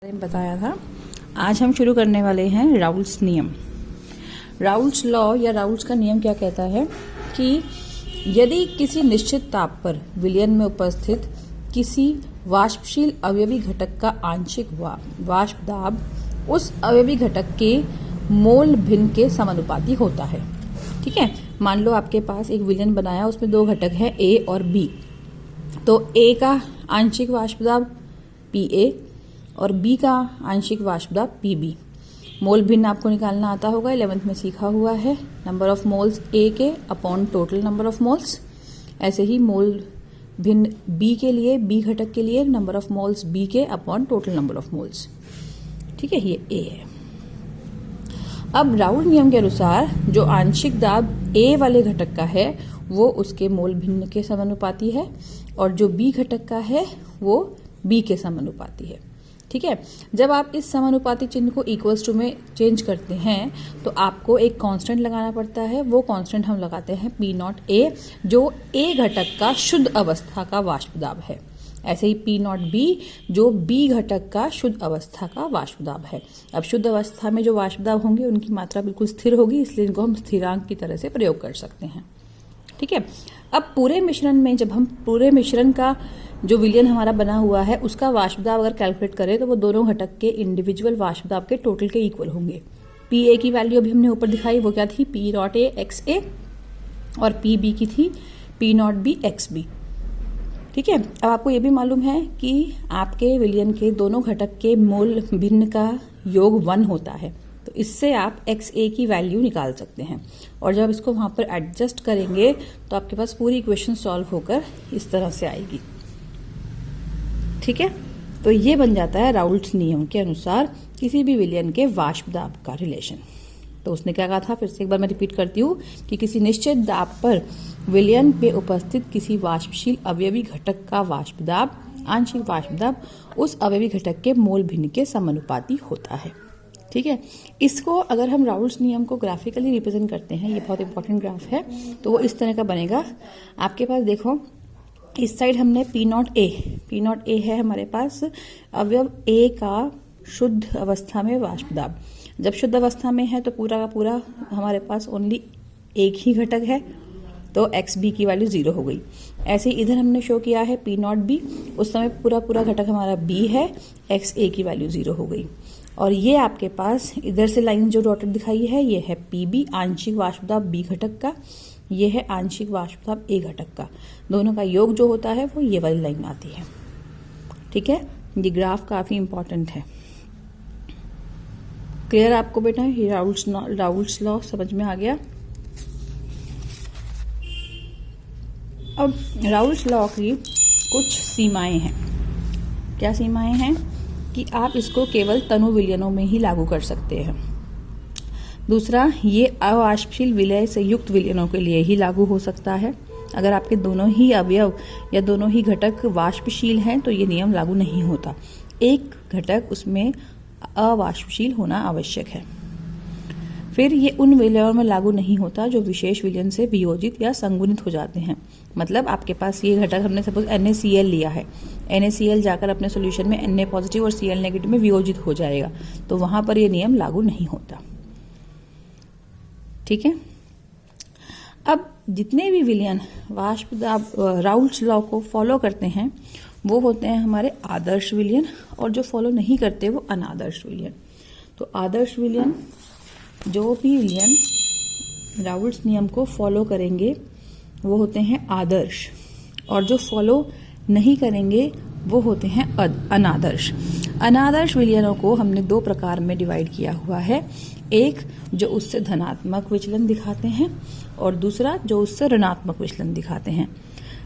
बताया था। आज हम शुरू करने वाले हैं राउल्स नियम। राउल्स लॉ या राउल्स का नियम क्या कहता है कि यदि किसी निश्चित ताप पर विलयन में उपस्थित किसी वाष्पशील अवयवी घटक का आंशिक वाष्प दाब उस अवयवी घटक के मोल भिन्न के समानुपाती होता है। ठीक है, मान लो आपके पास एक विलयन बनाया, उसमें दो घटक हैं ए और बी। तो ए का आंशिक वाष्प दाब पी और बी का आंशिक वाष्प दाब पीबी। मोल भिन्न आपको निकालना आता होगा, 11th में सीखा हुआ है। नंबर ऑफ मोल्स ए के upon total number of moles. ऐसे ही मोल भिन्न बी के लिए, बी घटक के लिए नंबर ऑफ मोल्स बी के upon total number of moles. ठीक है, ये ए है। अब राउल नियम के अनुसार जो आंशिक दाब ए वाले घटक का है वो उसके मोल भिन्न के समानुपाती है और जो बी घटक का है वो बी के समानुपाती है। ठीक है, जब आप इस समानुपाती चिन्ह को इक्वल्स टू में चेंज करते हैं तो आपको एक कांस्टेंट लगाना पड़ता है। वो कांस्टेंट हम लगाते हैं पी नॉट ए, जो ए घटक का शुद्ध अवस्था का वाष्प दाब है। ऐसे ही पी नॉट बी, जो बी घटक का शुद्ध अवस्था का वाष्प दाब है। अब शुद्ध अवस्था में जो वाष्प दाब होंगे उनकी मात्रा बिल्कुल स्थिर होगी, इसलिए इनको हम स्थिरांक की तरह से प्रयोग कर सकते हैं। ठीक है, अब पूरे मिश्रण में जब हम पूरे मिश्रण का जो विलयन हमारा बना हुआ है उसका वाष्प दाब अगर कैलकुलेट करें तो वो दोनों घटक के इंडिविजुअल वाष्प दाब के टोटल के इक्वल होंगे। पी ए की वैल्यू अभी हमने ऊपर दिखाई, वो क्या थी, P naught A X A, और पी बी की थी P naught B X B. ठीक है, अब आपको ये भी मालूम है कि आपके विलयन के दोनों घटक के मोल भिन्न का योग 1 होता है, तो इससे आप एक्स ए की वैल्यू निकाल सकते हैं। और जब इसको वहां पर एडजस्ट करेंगे तो आपके पास पूरी इक्वेशन सॉल्व होकर इस तरह से आएगी। ठीक है, तो ये बन जाता है राउल्स नियम के अनुसार किसी भी विलयन के वाष्प दाब का रिलेशन। तो उसने क्या कहा था, फिर से एक बार मैं रिपीट करती हूँ कि किसी निश्चित दाब पर विलयन पे उपस्थित किसी वाष्पशील अवयवी घटक का वाष्प दाब आंशिक वाष्प दाब उस अवयवी घटक के मोल भिन्न के समानुपाती होता है। ठीक है, इसको अगर हम राउल्स नियम को ग्राफिकली रिप्रेजेंट करते हैं, ये बहुत इंपॉर्टेंट ग्राफ है, तो वो इस तरह का बनेगा। आपके पास देखो, इस साइड हमने पी नॉट ए है हमारे पास अवयव ए का शुद्ध अवस्था में वाष्प दाब। जब शुद्ध अवस्था में है तो पूरा का पूरा हमारे पास ओनली एक ही घटक है, तो एक्स बी की वैल्यू 0 हो गई। ऐसे ही इधर हमने शो किया है पी नॉट बी, उस समय पूरा पूरा घटक हमारा बी है, एक्स ए की वैल्यू 0 हो गई। और ये आपके पास इधर से लाइन जो डॉटेड दिखाई है ये है पी बी, आंशिक वाष्प दाब बी घटक का, ये है आंशिक वाष्प दाब ए घटक का। दोनों का योग जो होता है वो ये वाली लाइन आती है। ठीक है, ये ग्राफ काफी इंपॉर्टेंट है। क्लियर आपको बेटा, ये राउल्स लॉ समझ में आ गया। अब राउल्स लॉ की कुछ सीमाएं हैं। क्या सीमाएं हैं कि आप इसको केवल तनु विलयनों में ही लागू कर सकते हैं। दूसरा, ये अवाष्पशील विलय से युक्त विलयनों के लिए ही लागू हो सकता है। अगर आपके दोनों ही अवयव या दोनों ही घटक वाष्पशील हैं तो ये नियम लागू नहीं होता। एक घटक उसमें अवाष्पशील होना आवश्यक है। फिर ये उन विलयों में लागू नहीं होता जो विशेष विलयन से वियोजित या संगुणित हो जाते हैं। मतलब आपके पास ये घटक, हमने सपोज NaCl लिया है, NaCl जाकर अपने सॉल्यूशन में Na पॉजिटिव और Cl नेगेटिव में वियोजित हो जाएगा, तो वहां पर ये नियम लागू नहीं होता। ठीक है, अब जितने भी विलयन वाष्प दाब राउल्स लॉ को फॉलो करते हैं वो होते हैं हमारे आदर्श विलयन, और जो फॉलो नहीं करते वो अनादर्श विलयन। तो आदर्श विलयन, जो भी विलयन राउल्स नियम को फॉलो करेंगे वो होते हैं आदर्श, और जो फॉलो नहीं करेंगे वो होते हैं अनादर्श। अनादर्श विलयनों को हमने 2 प्रकार में डिवाइड किया हुआ है। एक जो उससे धनात्मक विचलन दिखाते हैं और दूसरा जो उससे ऋणात्मक विचलन दिखाते हैं।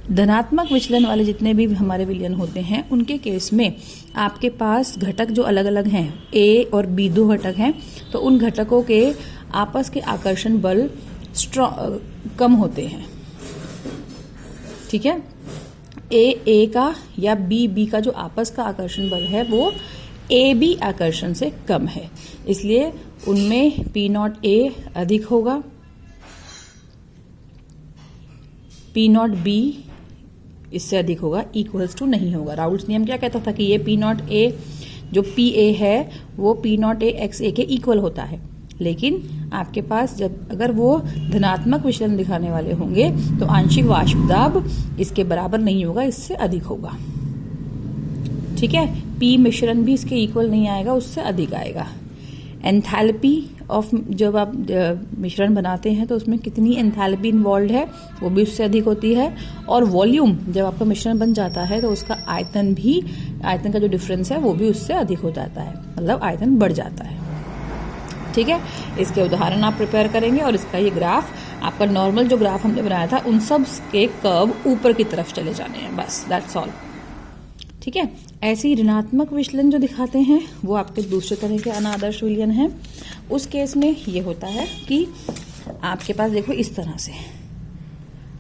धनात्मक विचलन वाले जितने भी हमारे विलयन होते हैं उनके केस में आपके पास घटक जो अलग अलग हैं, ए और बी 2 घटक हैं, तो उन घटकों के आपस के आकर्षण बल कम होते हैं। ठीक है, ए का या बी का जो आपस का आकर्षण बल है वो ए बी आकर्षण से कम है, इसलिए उनमें पी नॉट ए अधिक होगा, पी नॉट बी इससे अधिक होगा, इक्वल्स टू नहीं होगा। राउल्स नियम क्या कहता था कि ये पी नॉट ए जो पी ए है वो पी नॉट ए एक्स ए के इक्वल होता है, लेकिन आपके पास जब अगर वो धनात्मक विचलन दिखाने वाले होंगे तो आंशिक वाष्प दाब इसके बराबर नहीं होगा, इससे अधिक होगा। ठीक है, पी मिश्रण भी इसके इक्वल नहीं आएगा, उससे अधिक आएगा। एंथैल्पी ऑफ, जब आप मिश्रण बनाते हैं तो उसमें कितनी एंथैल्पी इन्वॉल्व है वो भी उससे अधिक होती है। और वॉल्यूम, जब आपका मिश्रण बन जाता है तो उसका आयतन भी, आयतन का जो डिफरेंस है वो भी उससे अधिक हो जाता है, मतलब आयतन बढ़ जाता है। ठीक है, इसके उदाहरण आप प्रिपेयर करेंगे और इसका ये ग्राफ, आपका नॉर्मल जो ग्राफ हमने बनाया था उन सब के कर्व ऊपर की तरफ चले जाने हैं, बस दैट्स ऑल। ठीक है, ऐसे ही ऋणात्मक विचलन जो दिखाते हैं वो आपके दूसरे तरह के अनादर्श विलयन हैं। उस केस में ये होता है कि आपके पास देखो इस तरह से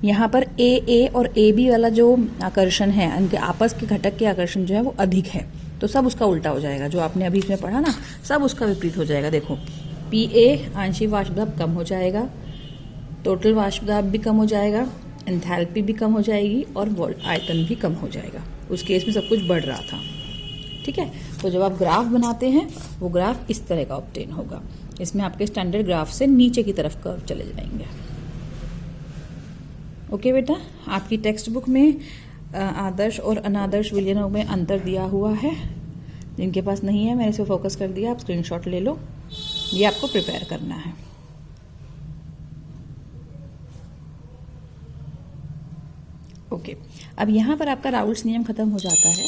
यहाँ पर ए और ए बी वाला जो आकर्षण है, उनके आपस के घटक के आकर्षण जो है वो अधिक है, तो सब उसका उल्टा हो जाएगा। जो आपने अभी इसमें पढ़ा ना, सब उसका विपरीत हो जाएगा। देखो पी ए आंशिक वाष्प दाब कम हो जाएगा, टोटल वाष्प दाब भी कम हो जाएगा, एंथैल्पी भी कम हो जाएगी और आयतन भी कम हो जाएगा। उस केस में सब कुछ बढ़ रहा था। ठीक है, तो जब आप ग्राफ बनाते हैं वो ग्राफ इस तरह का ऑब्टेन होगा। इसमें आपके स्टैंडर्ड ग्राफ से नीचे की तरफ कर्व चले जाएंगे। ओके बेटा, आपकी टेक्स्ट बुक में आदर्श और अनादर्श विलयनों में अंतर दिया हुआ है। जिनके पास नहीं है मैंने इसे फोकस कर दिया, आप स्क्रीनशॉट ले लो, ये आपको प्रिपेयर करना है। ओके, अब यहाँ पर आपका राउल्स नियम खत्म हो जाता है।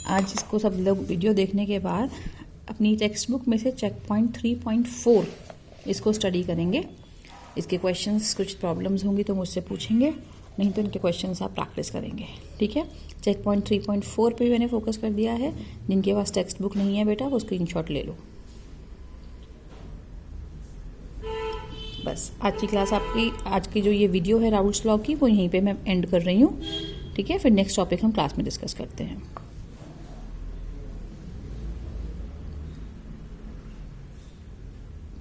आज इसको सब लोग वीडियो देखने के बाद अपनी टेक्स्ट बुक में से चेक पॉइंट 3.4 इसको स्टडी करेंगे। इसके क्वेश्चंस, कुछ प्रॉब्लम्स होंगी तो मुझसे पूछेंगे, नहीं तो इनके क्वेश्चंस आप प्रैक्टिस करेंगे। ठीक है, चेक पॉइंट 3.4 पे मैंने फोकस कर दिया है। जिनके पास टेक्स्ट बुक नहीं है बेटा वो स्क्रीनशॉट ले लो। बस आज की क्लास आपकी, आज की जो ये वीडियो है राउल्स लॉ की, वो यहीं पे मैं एंड कर रही हूँ। ठीक है, फिर नेक्स्ट टॉपिक हम क्लास में डिस्कस करते हैं।